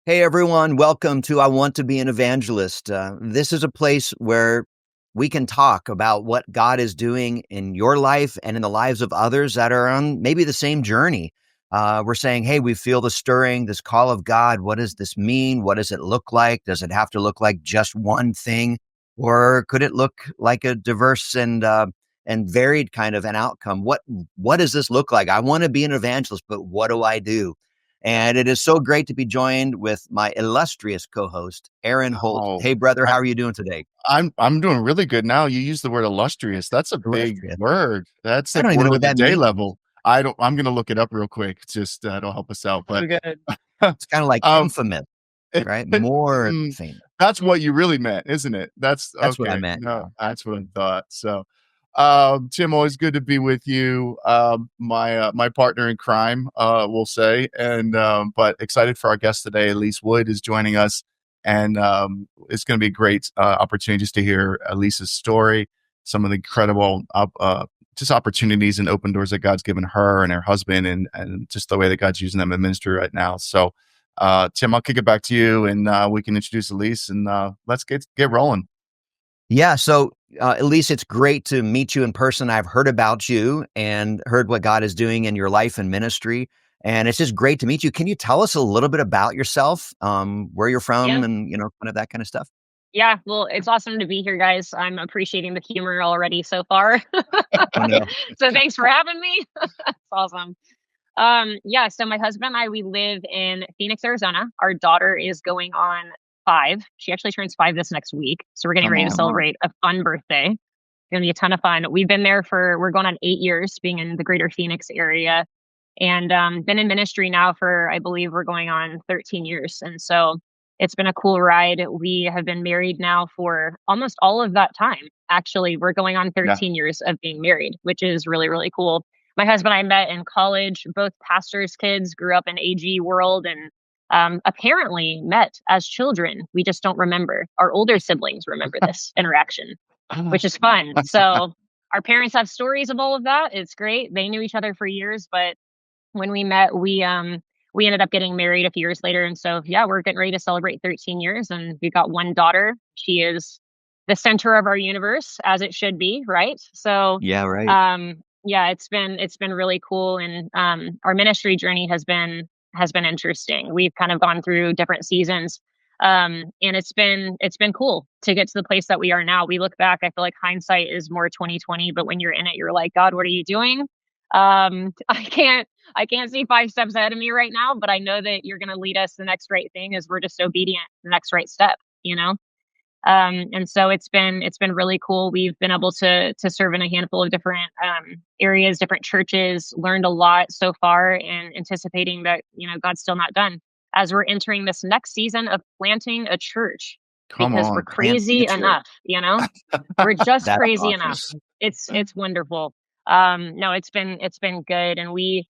Hey everyone, welcome to I Want to Be an Evangelist. This is a place where we can talk about what God is doing in your life and in the lives of others that are on maybe the same journey. We're saying, hey, we feel the stirring, this call of God. What does this mean? What does it look like? Does it have to look like just one thing? Or could it look like a diverse and varied kind of an outcome? What does this look like? I want to be an evangelist, but what do I do? And it is so great to be joined with my illustrious co-host, Aaron Holt. Oh, Hey, brother, I how are you doing today? I'm doing really good now. You use the word illustrious. That's a big Illustrious. word. That's I like don't even know word of what the that day means. level. I'm gonna look it up real quick. Just it'll help us out. But So good. It's kind of like um, infamous, right? More mm, famous. that's what you really meant, isn't it? That's That's what I okay. meant. No, Yeah. that's what I thought. So, Tim, always good to be with you. My partner in crime, we'll say, and but excited for our guest today. Elise Wood is joining us, and it's going to be a great opportunity just to hear Elise's story, some of the incredible just opportunities and open doors that God's given her and her husband, and just the way that God's using them in ministry right now. So, Tim, I'll kick it back to you, and we can introduce Elise, and let's get rolling. Yeah. So, Elise, it's great to meet you in person. I've heard about you and heard what God is doing in your life and ministry. And it's just great to meet you. Can you tell us a little bit about yourself, where you're Yeah. from, and kind of that kind of stuff? Yeah. Well, it's awesome to be here, guys. I'm appreciating the humor already so far. Oh no. So thanks for having me. It's awesome. Yeah, so my husband and I, we live in Phoenix, Arizona. Our daughter is going on 5. She actually turns 5 this next week. So we're getting Come ready to on. celebrate a fun birthday. Gonna be a ton of fun. We're going on 8 years being in the greater Phoenix area and been in ministry now for, I believe we're going on 13 years. And so it's been a cool ride. We have been married now for almost all of that time. Actually, we're going on Yeah. 13 years of being married, which is really, really cool. My husband and I met in college, both pastors' kids, grew up in AG world, and apparently met as children. We just don't remember. Our older siblings remember this interaction, which is fun. So our parents have stories of all of that. It's great. They knew each other for years, but when we met, we ended up getting married a few years later, and so yeah, we're getting ready to celebrate 13 years, and we've got one daughter. She is the center of our universe, as it should be, right? So, Yeah. Right. yeah, it's been really cool, and our ministry journey has been interesting. We've kind of gone through different seasons, and it's been cool to get to the place that we are now. We look back, I feel like hindsight is more 2020, but when you're in it, you're like, God, what are you doing? I can't see 5 steps ahead of me right now, but I know that you're going to lead us the next right thing as we're just obedient, the next right step, you know? And so it's been really cool. We've been able to serve in a handful of different areas, different churches, learned a lot so far, and anticipating that, God's still not done as we're entering this next season of planting a church Come because we're on. Plant the crazy church. enough. We're just That's crazy awesome. enough. It's wonderful. No, it's been good, and we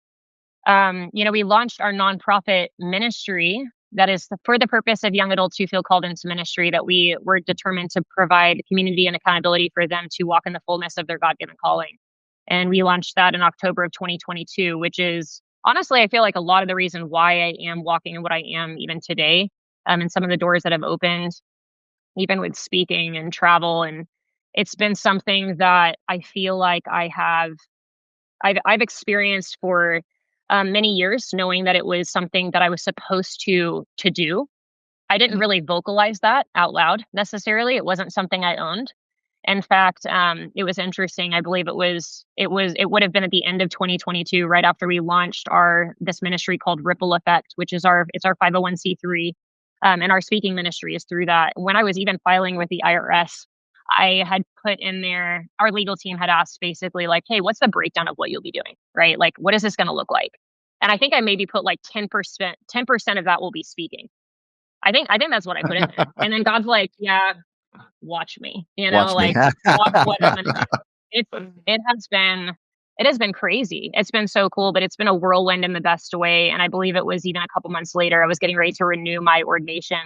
launched our nonprofit ministry that is for the purpose of young adults who feel called into ministry, that we were determined to provide community and accountability for them to walk in the fullness of their God-given calling. And we launched that in October of 2022, which is honestly, I feel like a lot of the reason why I am walking in what I am even today, and some of the doors that have opened, even with speaking and travel. And it's been something that I feel like I've experienced for many years, knowing that it was something that I was supposed to do. I didn't really vocalize that out loud necessarily. It wasn't something I owned. In fact, it was interesting. I believe it would have been at the end of 2022, right after we launched our this ministry called Ripple Effect, which is our 501c3, and our speaking ministry is through that. When I was even filing with the IRS, I had put in there, our legal team had asked basically like, hey, what's the breakdown of what you'll be doing? Right? Like, what is this going to look like? And I think I maybe put like 10% of that will be speaking. I think that's what I put in there. And then God's like, yeah, watch me, Watch me. like watch what I'm gonna do. It's it has been it has been crazy. It's been so cool, but it's been a whirlwind in the best way. And I believe it was even a couple months later, I was getting ready to renew my ordination.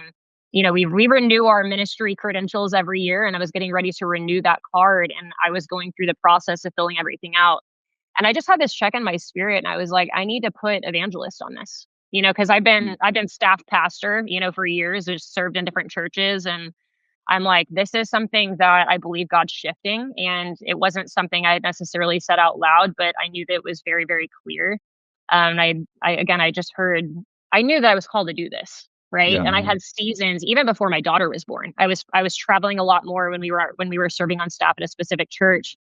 We renew our ministry credentials every year, and I was getting ready to renew that card, and I was going through the process of filling everything out. And I just had this check in my spirit, and I was like, I need to put evangelist on this. Because I've been staff pastor, for years, just served in different churches, and I'm like, this is something that I believe God's shifting, and it wasn't something I had necessarily said out loud, but I knew that it was very, very clear. And I again, I just heard, I knew that I was called to do this, right? Yeah. And I had seasons even before my daughter was born. I was traveling a lot more when we were serving on staff at a specific church.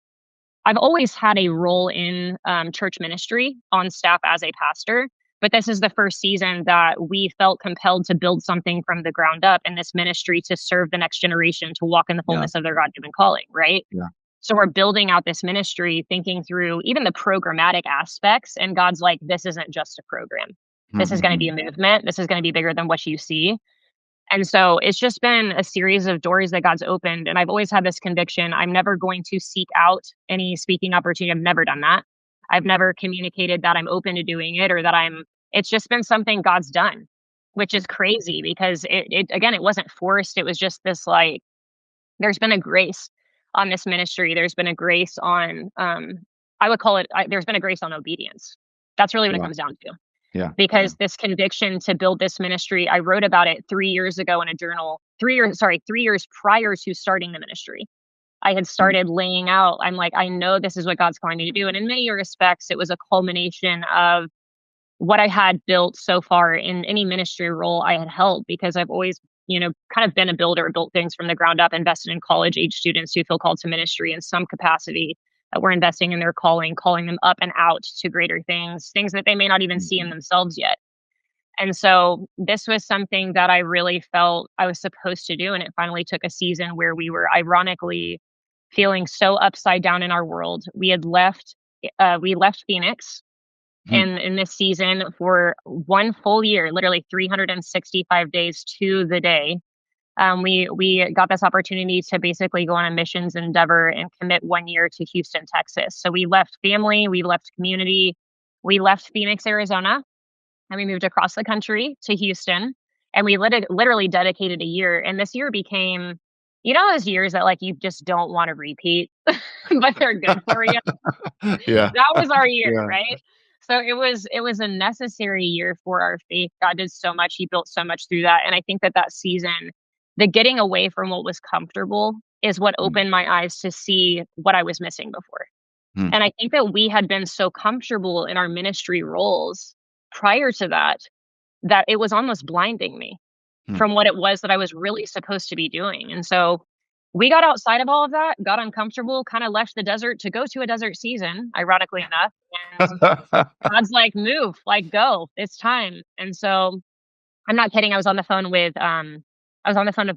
I've always had a role in church ministry on staff as a pastor, but this is the first season that we felt compelled to build something from the ground up in this ministry to serve the next generation to walk in the Yeah. fullness of their God given calling, right? Yeah. So we're building out this ministry, thinking through even the programmatic aspects. And God's like, this isn't just a program. This is going to be a movement. This is going to be bigger than what you see. And so it's just been a series of doors that God's opened. And I've always had this conviction I'm never going to seek out any speaking opportunity. I've never done that. I've never communicated that I'm open to doing it or that it's just been something God's done, which is crazy because again, it wasn't forced. It was just this like, there's been a grace on this ministry. There's been a grace on, I would call it, there's been a grace on obedience. That's really what it Yeah. comes down to. Yeah. Because this conviction to build this ministry, I wrote about it 3 years ago in a journal, 3 years prior to starting the ministry. I had started laying out, I'm like, I know this is what God's calling me to do. And in many respects, it was a culmination of what I had built so far in any ministry role I had held, because I've always, kind of been a builder, built things from the ground up, invested in college age students who feel called to ministry in some capacity, that we're investing in their calling them up and out to greater things that they may not even see in themselves yet. And so this was something that I really felt I was supposed to do. And it finally took a season where we were ironically feeling so upside down in our world. We left Phoenix in this season for one full year, literally 365 days to the day. We got this opportunity to basically go on a missions endeavor and commit 1 year to Houston, Texas. So we left family, we left community, we left Phoenix, Arizona, and we moved across the country to Houston. And we literally dedicated a year. And this year became, those years that like you just don't want to repeat, but they're good for you. Yeah. That was our year, Yeah. right? So it was a necessary year for our faith. God did so much. He built so much through that. And I think that season, the getting away from what was comfortable is what opened my eyes to see what I was missing before. Mm. And I think that we had been so comfortable in our ministry roles prior to that, that it was almost blinding me Mm. from what it was that I was really supposed to be doing. And so we got outside of all of that, got uncomfortable, kind of left the desert to go to a desert season, ironically enough. And God's like, move, like go, it's time. And so I'm not kidding. I was on the phone with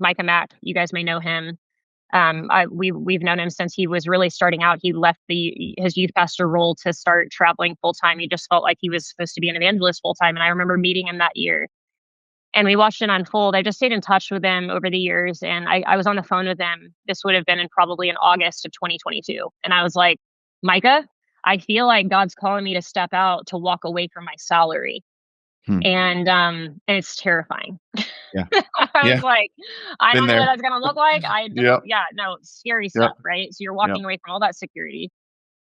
Micah Mack. You guys may know him. We've known him since he was really starting out. He left his youth pastor role to start traveling full time. He just felt like he was supposed to be an evangelist full time. And I remember meeting him that year, and we watched it unfold. I just stayed in touch with him over the years, and I was on the phone with him. This would have been probably in August of 2022, and I was like, Micah, I feel like God's calling me to step out, to walk away from my salary. Hmm. And it's terrifying. Yeah. I Yeah. was like, I Been don't know what there. that's gonna look like. I don't, Yep. yeah, no, scary Yep. stuff, right? So you're Yep. walking away from all that security.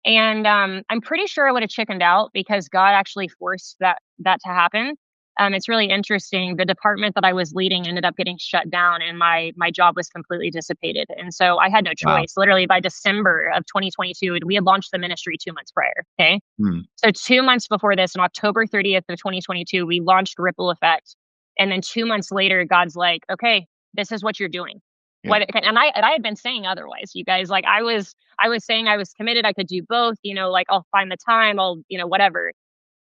And I'm pretty sure I would have chickened out because God actually forced that to happen. It's really interesting. The department that I was leading ended up getting shut down, and my job was completely dissipated. And so I had no Wow. choice. Literally by December of 2022, we had launched the ministry 2 months prior. Okay, Hmm. so 2 months before this, on October 30th of 2022, we launched Ripple Effect, and then 2 months later, God's like, "Okay, this is what you're doing." Yeah. And I had been saying otherwise, you guys. Like I was saying I was committed. I could do both. Like I'll find the time. I'll whatever.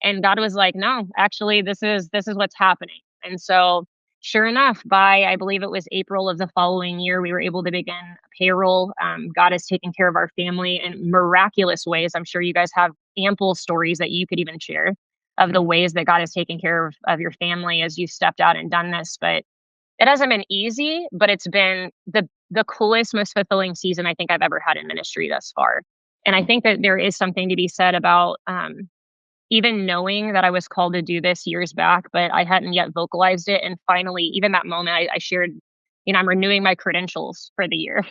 And God was like, no, actually, this is what's happening. And so, sure enough, by I believe it was April of the following year, we were able to begin payroll. God has taken care of our family in miraculous ways. I'm sure you guys have ample stories that you could even share of the ways that God has taken care of your family as you stepped out and done this. But it hasn't been easy, but it's been the coolest, most fulfilling season I think I've ever had in ministry thus far. And I think that there is something to be said about even knowing that I was called to do this years back, but I hadn't yet vocalized it. And finally, even that moment, I shared, I'm renewing my credentials for the year.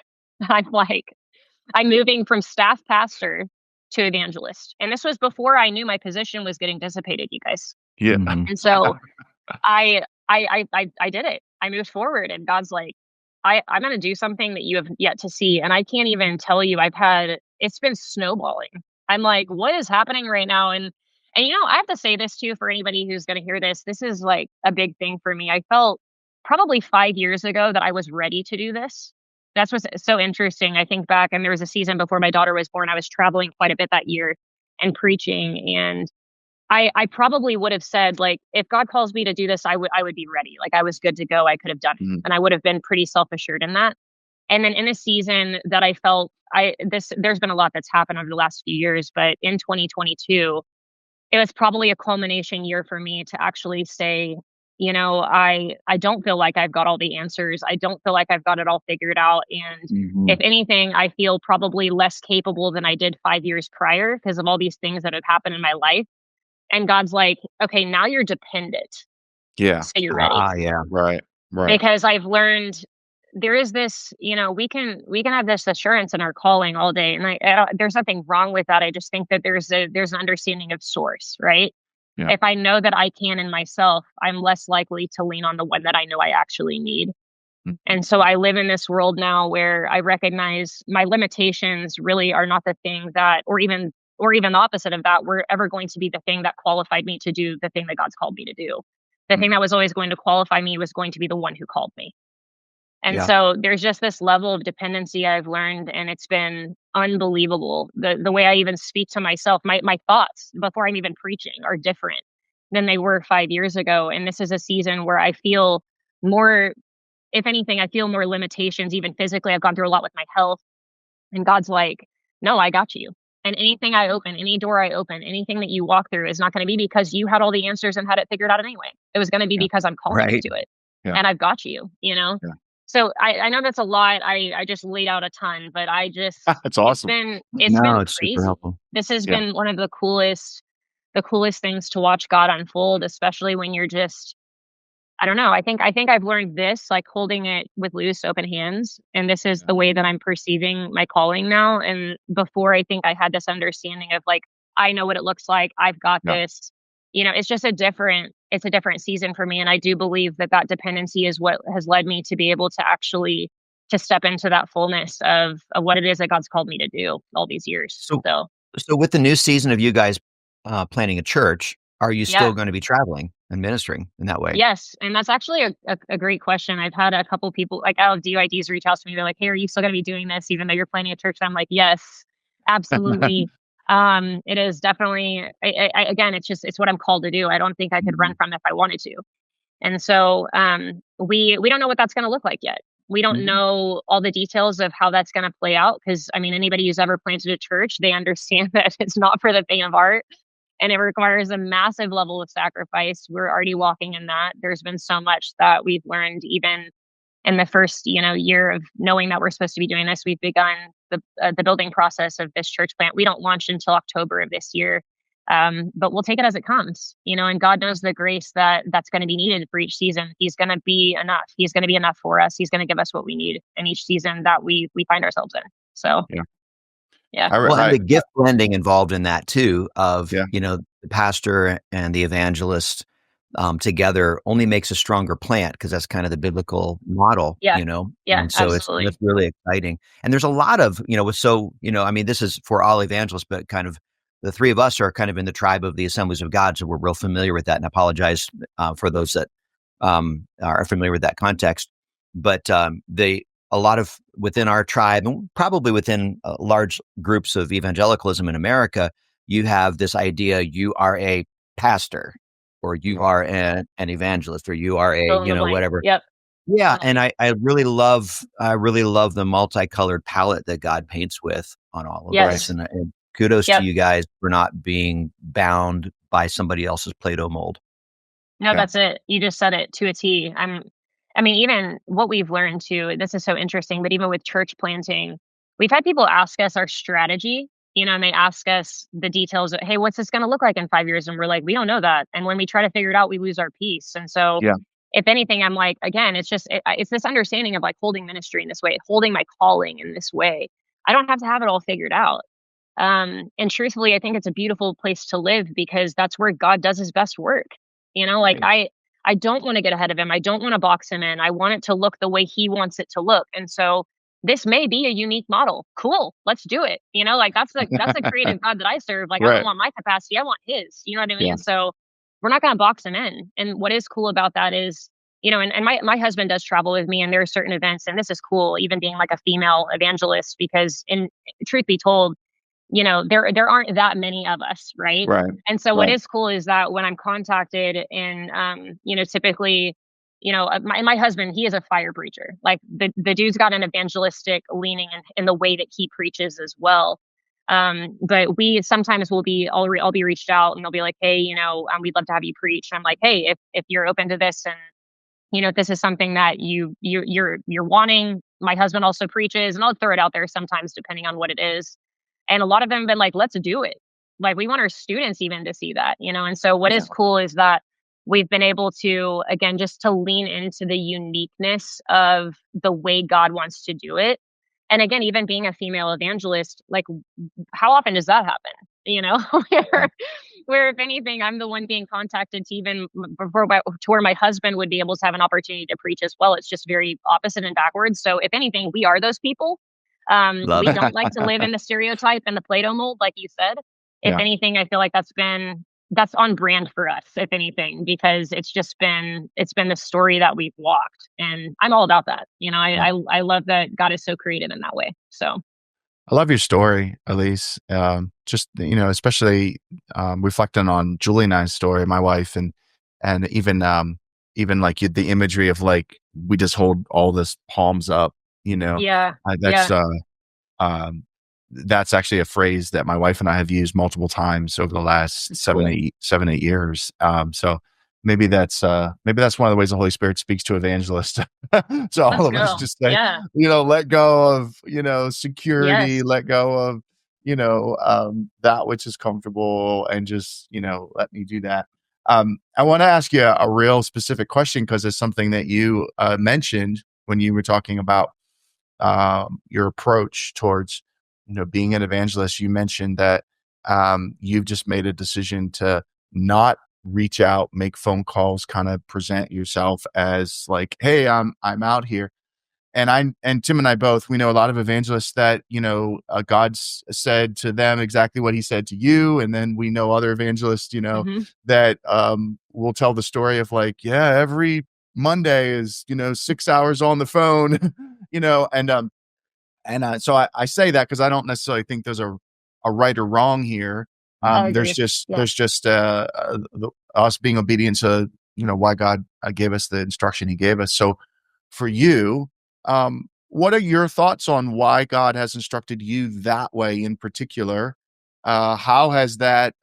I'm like, I'm moving from staff pastor to evangelist. And this was before I knew my position was getting dissipated, you guys. Yeah. Mhm. And so I did it. I moved forward, and God's like, I'm gonna do something that you have yet to see. And I can't even tell you, it's been snowballing. I'm like, what is happening right now? And I have to say this too for anybody who's gonna hear this. This is like a big thing for me. I felt probably 5 years ago that I was ready to do this. That's what's so interesting. I think back, and there was a season before my daughter was born. I was traveling quite a bit that year and preaching, and I probably would have said, like, if God calls me to do this, I would be ready. Like, I was good to go. I could have done it. Mhm. And I would have been pretty self-assured in that. And then in a season that I felt there's been a lot that's happened over the last few years, but in 2022, it was probably a culmination year for me to actually say, I don't feel like I've got all the answers. I don't feel like I've got it all figured out. And if Mhm. anything, I feel probably less capable than I did 5 years prior because of all these things that have happened in my life. And God's like, "Okay, now you're dependent, Yeah. so you're ready." Yeah. Right. Right. Because I've learned there is this, we can have this assurance in our calling all day, and there's nothing wrong with that. I just think that there's an understanding of source, right? Yeah. If I know that I can in myself, I'm less likely to lean on the one that I know I actually need. Mhm. And so I live in this world now where I recognize my limitations really are not the thing that, or even the opposite of that, were ever going to be the thing that qualified me to do the thing that God's called me to do. The Mm. thing that was always going to qualify me was going to be the one who called me. And Yeah. so there's just this level of dependency I've learned, and it's been unbelievable. The way I even speak to myself, my thoughts before I'm even preaching are different than they were 5 years ago. And this is a season where I feel more, if anything, I feel more limitations, even physically. I've gone through a lot with my health, and God's like, no, I got you. And anything I open, any door I open, anything that you walk through is not going to be because you had all the answers and had it figured out anyway. It was going to be Yeah. because I'm calling you Right. to it, Yeah. and I've got you. Yeah. So I know that's a lot. I just laid out a ton, but That's it's awesome. been No, it's super crazy. helpful. This has Yeah. been one of the coolest things to watch God unfold, especially when you're just, I don't know. I think I've learned this, like, holding it with loose, open hands, and this is Yeah. the way that I'm perceiving my calling now. And before, I think I had this understanding of, like, I know what it looks like. I've got Yeah. this. It's a different season for me, and I do believe that that dependency is what has led me to be able to actually to step into that fullness of what it is that God's called me to do all these years. So So so with the new season of you guys, planning a church, are you yeah. still gonna be traveling and ministering in that way? Yes, and that's actually a great question. I've had a couple people, like, out of DIDs, reach out to me. They're like, "Hey, are you still gonna be doing this even though you're planning a church?" And I'm like, "Yes, absolutely." It is definitely, again, it's what I'm called to do. I don't think I could run Mhm. from it if I wanted to. And so, we don't know what that's gonna look like yet. We don't Mhm. know all the details of how that's gonna play out, because I mean, anybody who's ever planted a church, they understand that it's not for the faint of heart, and it requires a massive level of sacrifice. We're already walking in that. There's been so much that we've learned, even in the first, year of knowing that we're supposed to be doing this. We've begun the building process of this church plant. We don't launch until October of this year, but we'll take it as it comes. And God knows the grace that's going to be needed for each season. He's going to be enough. He's going to be enough for us. He's going to give us what we need in each season that we find ourselves in. So Yeah. yeah, Well, and I the gift blending involved in that too of, yeah. the pastor and the evangelist, together only makes a stronger plant because that's kind of the biblical model, yeah, yeah, and so absolutely, that's really exciting. And there's a lot of, I mean, this is for all evangelists, but kind of the three of us are kind of in the tribe of the Assemblies of God, so we're real familiar with that. And I apologize for those that are familiar with that context. But a lot of within our tribe, and probably within large groups of evangelicalism in America, you have this idea you are a pastor, or you Right. are an evangelist, or you are a, fill in the blank. whatever. Yep, Yeah, and totally. I really love the multicolored palette that God paints with on all of Right. this, Yes, and kudos to yep. you guys for not being bound by somebody else's Play-Doh mold. No, Yeah. that's it. You just said it to a T. I mean, even what we've learned too, this is so interesting, but even with church planting, we've had people ask us our strategy, and they ask us the details of, hey, what's this going to look like in 5 years? And we're like, we don't know that. And when we try to figure it out, we lose our peace. And so, Yeah. if anything, I'm like, again, it's this understanding of, like, holding ministry in this way, holding my calling in this way. I don't have to have it all figured out. And truthfully, I think it's a beautiful place to live because that's where God does his best work. Like Right. I don't want to get ahead of him. I don't want to box him in. I want it to look the way he wants it to look. And so this may be a unique model. Cool. Let's do it. Like that's the creative God that I serve. Like I don't Right. want my capacity. I want his. You know what I Yeah. mean? So we're not gonna box him in. And what is cool about that is, and my husband does travel with me and there are certain events, and this is cool, even being like a female evangelist, because in truth be told, there aren't that many of us, right? Right. And so what Right. is cool is that when I'm contacted and typically, my husband, he is a fire preacher. Like the dude's got an evangelistic leaning in the way that he preaches as well. But we sometimes I'll be reached out and they'll be like, hey, we'd love to have you preach. And I'm like, hey, if you're open to this and if this is something that you're wanting, my husband also preaches, and I'll throw it out there sometimes depending on what it is. And a lot of them have been like, let's do it. Like we want our students even to see that. And so what Yeah. is cool is that we've been able to, again, just to lean into the uniqueness of the way God wants to do it. And again, even being a female evangelist, like how often does that happen? Yeah. Where if anything, I'm the one being contacted to even to where my husband would be able to have an opportunity to preach as well. It's just very opposite and backwards. So if anything, we are those people. Love We it. don't like to live in the stereotype and the Play-Doh mold, like you said. If Yeah. anything, I feel like that's on brand for us, if anything, because it's been the story that we've walked, and I'm all about that. Yeah. I love that God is so creative in that way. So I love your story, Elise. Just especially reflecting on Julie and I's story, my wife, and even like the imagery of like we just hold all this palms up. You know, yeah, I, yeah, um, that's actually a phrase that my wife and I have used multiple times over the last it's seven, cool. eight, 7, 8 years. So maybe that's one of the ways the Holy Spirit speaks to evangelists, to all Let's of us. go. Just say, Yeah. let go of security, Yes. let go of that which is comfortable, and just let me do that. I want to ask you a real specific question because it's something that you mentioned when you were talking about your approach towards being an evangelist. You mentioned that you've just made a decision to not reach out, make phone calls, kind of present yourself as like, hey, I'm out here. And Tim and I both, we know a lot of evangelists that God's said to them exactly what he said to you. And then we know other evangelists Hmm. that will tell the story of like, yeah, every Monday is 6 hours on the phone. So I say that because I don't necessarily think there's a right or wrong here. I There's agree. just Yeah. there's just us being obedient to why God gave us the instruction He gave us. So for you, what are your thoughts on why God has instructed you that way in particular? How has that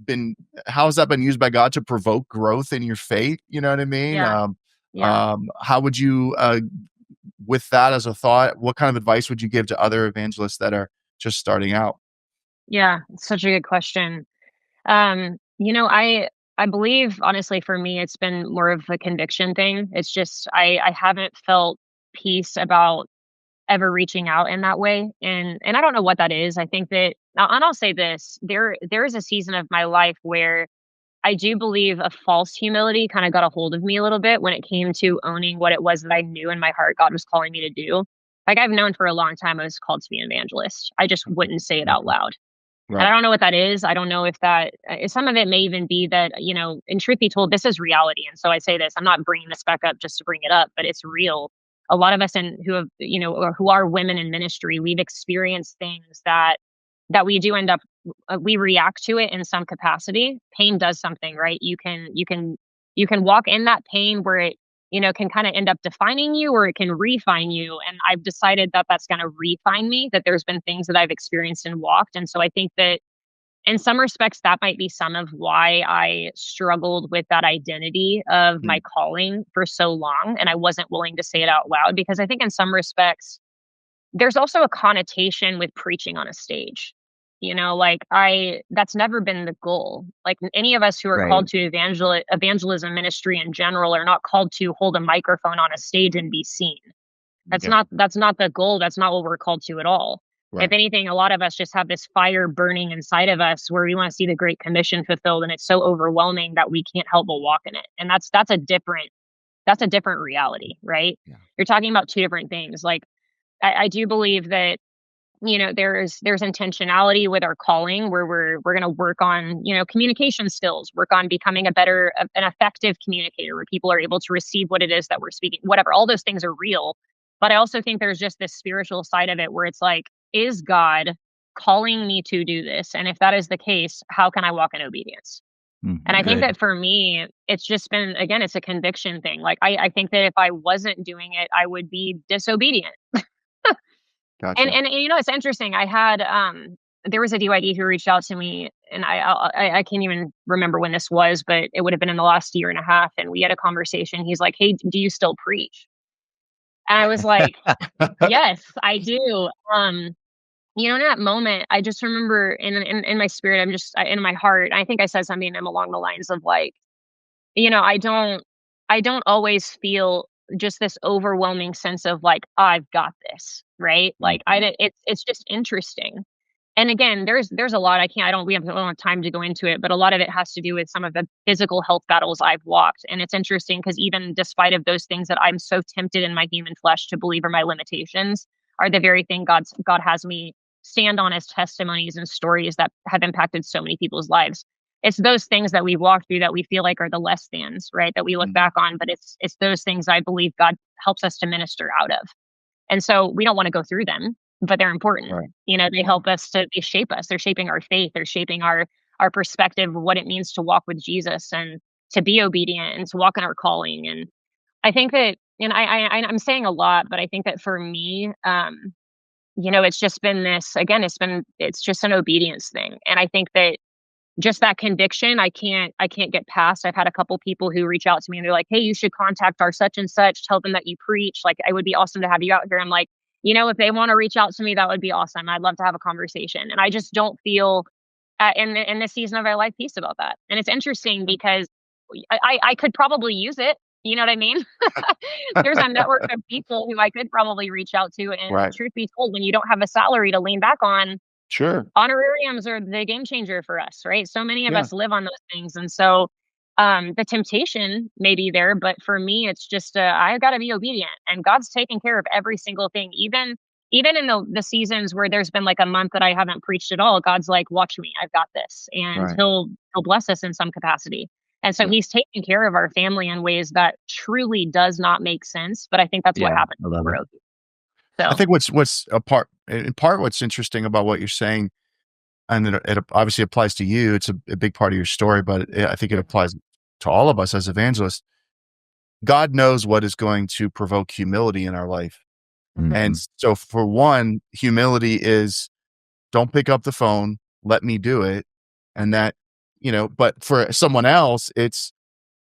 been? How has that been used by God to provoke growth in your faith? You know what I mean? Yeah. Yeah. How would you with that as a thought, what kind of advice would you give to other evangelists that are just starting out? Yeah. It's such a good question. I believe honestly for me it's been more of a conviction thing. It's just I haven't felt peace about ever reaching out in that way. And I don't know what that is. I think that and I'll say this, there is a season of my life where I do believe a false humility kind of got a hold of me a little bit when it came to owning what it was that I knew in my heart God was calling me to do. Like I've known for a long time I was called to be an evangelist. I just wouldn't say it out Mhm. loud. And I Right. don't know what that is. I don't know if that some of it may even be that, in truth be told, this is reality. And so I say this, I'm not bringing this back up just to bring it up, but it's real. A lot of us who have, or who are women in ministry, we've experienced things that we do end up we react to it in some capacity. Pain does something, right? You can walk in that pain where it can kind of end up defining you or it can refine you. And I've decided that that's going to refine me, that there's been things that I've experienced and walked. And so I think that in some respects, that might be some of why I struggled with that identity of my Mm. calling for so long. And I wasn't willing to say it out loud because I think in some respects, there's also a connotation with preaching on a stage. Like that's never been the goal. Like any of us who are Right. called to evangelism ministry in general are not called to hold a microphone on a stage and be seen. That's Yeah. not that's not the goal. That's not what we're called to at all. If Right. anything, a lot of us just have this fire burning inside of us where we want to see the Great Commission fulfilled, and it's so overwhelming that we can't help but walk in it. And that's a different reality, right? Yeah. You're talking about two different things. Like I do believe that there's intentionality with our calling where we're going to work on communication skills, work on becoming an effective communicator where people are able to receive what it is that we're speaking, whatever. All those things are real, but I also think there's just this spiritual side of it where it's like, is God calling me to do this? And if that is the case, how can I walk in obedience? And I think Good. that for me, it's just been, again, it's a conviction thing. Like I think that if I wasn't doing it, I would be disobedient. And Gotcha. and it's interesting. I had there was a DYD who reached out to me, and I can't even remember when this was, but it would have been in the last year and a half. And we had a conversation. He's like, "Hey, do you still preach?" And I was like, "Yes, I do." In that moment, I just remember in my spirit, in my heart. I think I said something to him along the lines of like, I don't always feel just this overwhelming sense of like, I've got this, right? Like Mhm. it's just interesting. And again, there's a lot we don't have time to go into it, but a lot of it has to do with some of the physical health battles I've walked. And it's interesting because even despite of those things that I'm so tempted in my human flesh to believe are my limitations, are the very thing God has me stand on as testimonies and stories that have impacted so many people's lives. It's those things that we walk through that we feel like are the less thans, right? That we look Mhm. back on, but it's those things I believe God helps us to minister out of. And so we don't want to go through them, but they're important. Right. They help they shape us. They're shaping our faith. They're shaping our perspective of what it means to walk with Jesus and to be obedient and to walk in our calling. And I think that, and I'm saying a lot, but I think that for me, it's just been this again. It's just an obedience thing, and I think that just that conviction, I can't get past. I've had a couple people who reach out to me and they're like, "Hey, you should contact our such and such, tell them that you preach. Like, it would be awesome to have you out here." I'm like, if they want to reach out to me, that would be awesome. I'd love to have a conversation. And I just don't feel in this season of our life peace about that. And it's interesting because I could probably use it. You know what I mean? There's a network of people who I could probably reach out to. And Right. truth be told, when you don't have a salary to lean back on, Sure. honorariums are the game changer for us, right? So many of Yeah. us live on those things, and so the temptation may be there, but for me, it's just I got to be obedient, and God's taking care of every single thing, even in the seasons where there's been like a month that I haven't preached at all. God's like, "Watch me, I've got this," and Right. He'll bless us in some capacity. And so Yeah. He's taking care of our family in ways that truly does not make sense, but I think that's what Yeah, happens I when love we're it. obedient. I So think what's a part in part what's interesting about what you're saying, and it obviously applies to you. It's a big part of your story, but I think it applies to all of us as evangelists. God knows what is going to provoke humility in our life. And Mhm. so for one, humility is don't pick up the phone, let me do it. And that, but for someone else, it's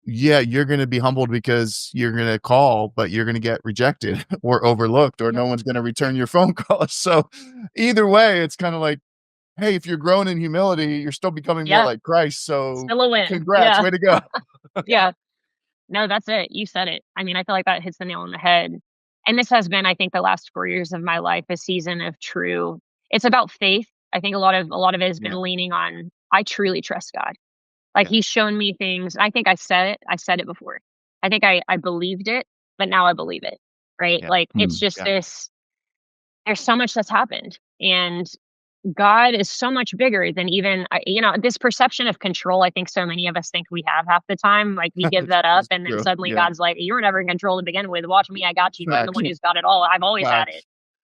yeah, you're going to be humbled because you're going to call, but you're going to get rejected or overlooked, or yep, no one's going to return your phone call. So either way, it's kind of like, hey, if you're growing in humility, you're still becoming more yeah, like Christ. So still a win. congrats, Yeah, way to go. yeah. No, that's it. You said it. I mean, I feel like that hits the nail on the head. And this has been, I think, the last 4 years of my life, a season of true. It's about faith. I think a lot of it has Yeah, been leaning on I truly trust God. Like yeah, He's shown me things. I think I said it. I said it before. I think I believed it, but now I believe it. Right? yeah, Like it's Mm. just yeah. this. There's so much that's happened, and God is so much bigger than even this perception of control. I think so many of us think we have half the time. Like we give that up, It's and then true. suddenly Yeah, God's like, "You were never in control to begin with. Watch me, I got you. I'm the facts, one who's got it all. I've always had it." facts.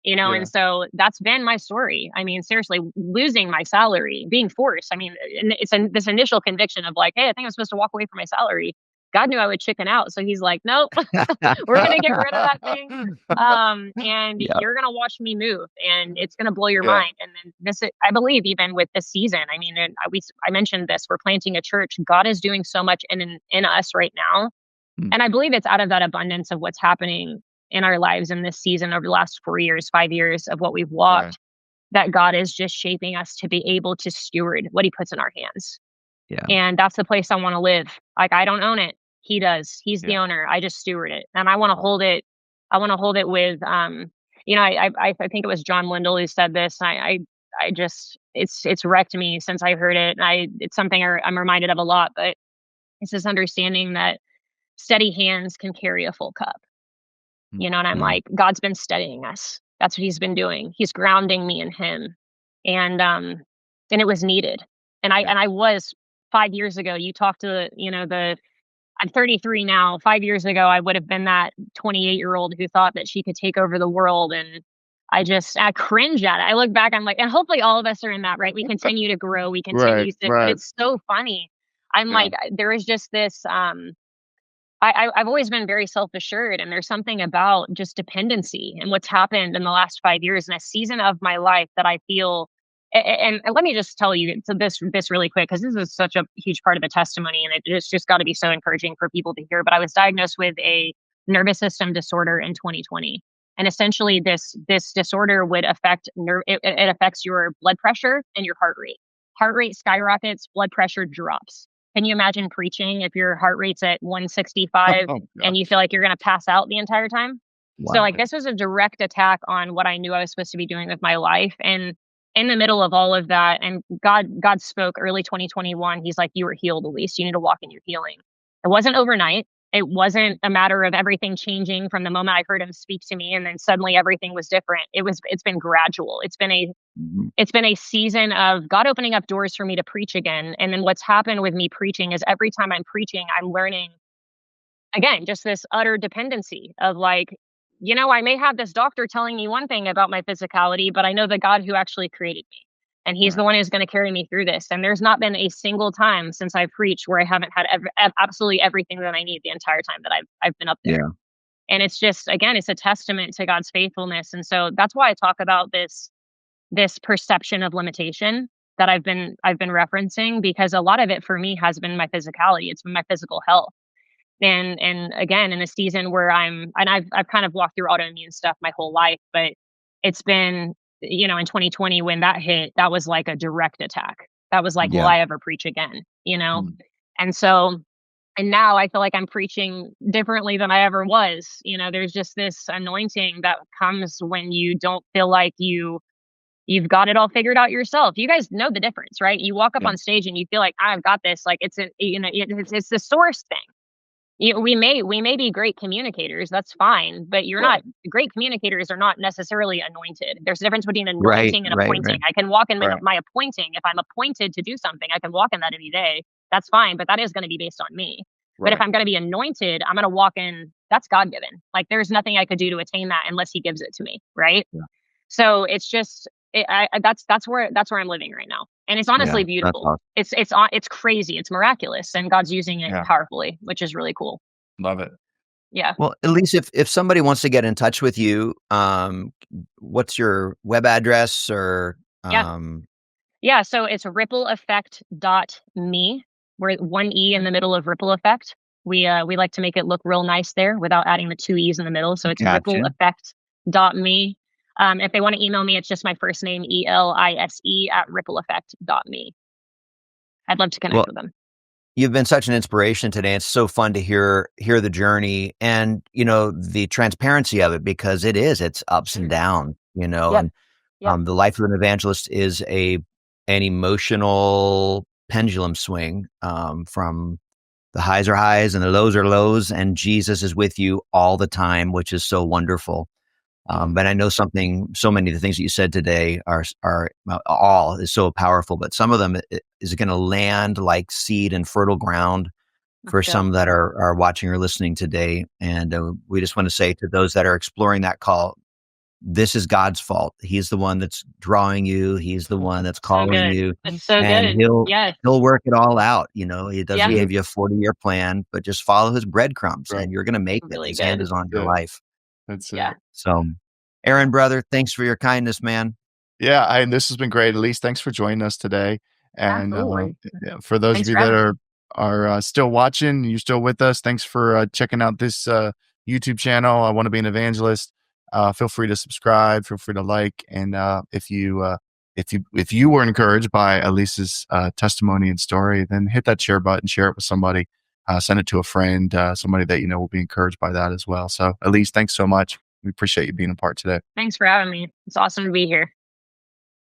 And Yeah, so that's been my story. I mean, seriously, losing my salary, being forced. I mean, and this initial conviction of like, "Hey, I think I'm supposed to walk away from my salary." God knew I would chicken out, so He's like, "Nope, we're gonna get rid of that thing, and Yep. you're gonna watch me move, and it's gonna blow your yeah, mind." And then I believe, even with this season, I mean, and I mentioned this, we're planting a church. God is doing so much in us right now, mm, and I believe it's out of that abundance of what's happening in our lives in this season over the last 4 years, 5 years of what we've right. walked. That God is just shaping us to be able to steward what He puts in our hands. Yeah. And that's the place I wanna live. Like, I don't own it. He does. He's the Yeah, owner. I just steward it, and I wanna hold it with, I think it was John Lindell who said this. I just it's wrecked me since I heard it. It's something I'm reminded of a lot. But it's this understanding that steady hands can carry a full cup. And I'm Mm. like, God's been steadying us. That's what He's been doing. He's grounding me in Him, and it was needed. And I was 5 years ago. You talked to the I'm 33 now. 5 years ago, I would have been that 28-year-old who thought that she could take over the world. And I cringe at it. I look back, I'm like, and hopefully all of us are in that, right? We continue to grow, we Right, continue to, but right. it's so funny. I'm Yeah. like, there is just this, I've always been very self-assured, and there's something about just dependency and what's happened in the last 5 years in a season of my life that I feel. And let me just tell you this really quick, because this is such a huge part of the testimony, and it's just got to be so encouraging for people to hear. But I was diagnosed with a nervous system disorder in 2020, and essentially this disorder would affect it affects your blood pressure and your heart rate. Heart rate skyrockets, blood pressure drops. Can you imagine preaching if your heart rate's at 165 Oh and you gosh. feel like you're gonna pass out the entire time? So, Wow. like, this was a direct attack on what I knew I was supposed to be doing with my life, and in the middle of all of that, and God spoke early 2021. He's like, "You were healed, Elise. You need to walk in your healing." It wasn't overnight. It wasn't a matter of everything changing from the moment I heard Him speak to me, and then suddenly everything was different. It's been gradual. Mhm. It's been a season of God opening up doors for me to preach again. And then what's happened with me preaching is every time I'm preaching, I'm learning again, just this utter dependency of like, I may have this doctor telling me one thing about my physicality, but I know the God who actually created me. And He's the Right. one who's going to carry me through this. And there's not been a single time since I've preached where I haven't had absolutely everything that I need the entire time that I've been up there. Yeah. And it's just, again, it's a testament to God's faithfulness. And so that's why I talk about this perception of limitation that I've been referencing, because a lot of it for me has been my physicality. It's been my physical health. And again, in a season where I've kind of walked through autoimmune stuff my whole life, but it's been, in 2020 when that hit, that was like a direct attack. That was like, will Yeah. I ever preach again? Mm. And so, and now I feel like I'm preaching differently than I ever was. There's just this anointing that comes when you don't feel like you've got it all figured out yourself. You guys know the difference, right? You walk up Yeah. on stage and you feel like, I've got this. Like, it's the source thing. We may be great communicators. That's fine, but you're not. Right. Great communicators are not necessarily anointed. There's a difference between Right. anointing and Right. appointing. Right. I can walk in Right. my appointing. If I'm appointed to do something, I can walk in that any day. That's fine, but that is going to be based on me. But if Right. I'm going to be anointed, I'm going to walk in. That's God given. Like, there's nothing I could do to attain that unless He gives it to me, right? Yeah. So it's just that's where I'm living right now, and it's Yeah. honestly That's beautiful. awesome. It's crazy. It's miraculous, and God's using it Yeah. powerfully, which is really cool. Love it. Yeah, Well, at least if somebody wants to get in touch with you, what's your web address or yeah, yeah. So it's rippleeffect.me. We're one E in the middle of ripple effect. We like to make it look real nice there without adding the two E's in the middle. So it's Gotcha. rippleeffect.me. If they want to email me, it's just my first name, ELISE at rippleeffect.me. I'd love to connect well, with them. you've been such an inspiration today. It's so fun to hear the journey and the transparency of it, because it's ups and Mm. downs, Yep. and Yep. the life of an evangelist is an emotional pendulum swing, from the highs are highs and the lows are lows, and Jesus is with you all the time, which is so wonderful. Yeah. But I know so many of the things that you said today are all is so powerful, but some of them is going to land like seed in fertile ground Let's for go. some that are watching or listening today. And we just want to say to those that are exploring that call, this is God's fault. He's the one that's drawing you. He's the one that's So calling good. you, It's so and good. he'll Yes. he'll work it all out. He doesn't Yeah. give you a 40-year plan, but just follow his breadcrumbs, Right. and you're going to make it. Really His hand good. is on That's your it. life. That's Yeah. it. So, Aaron, brother, thanks for your kindness, man. Yeah, and this has been great. Elise, thanks for joining us today. And Absolutely. yeah, for those of Thanks you for that having me. are still watching, you're still with us. Thanks for checking out this YouTube channel. I want to be an evangelist. Feel free to subscribe. Feel free to like. And if you were encouraged by Elise's testimony and story, then hit that share button. Share it with somebody. Send it to a friend. Somebody that will be encouraged by that as well. So, Elise, thanks so much. We appreciate you being a part today. Thanks for having me. It's awesome to be here.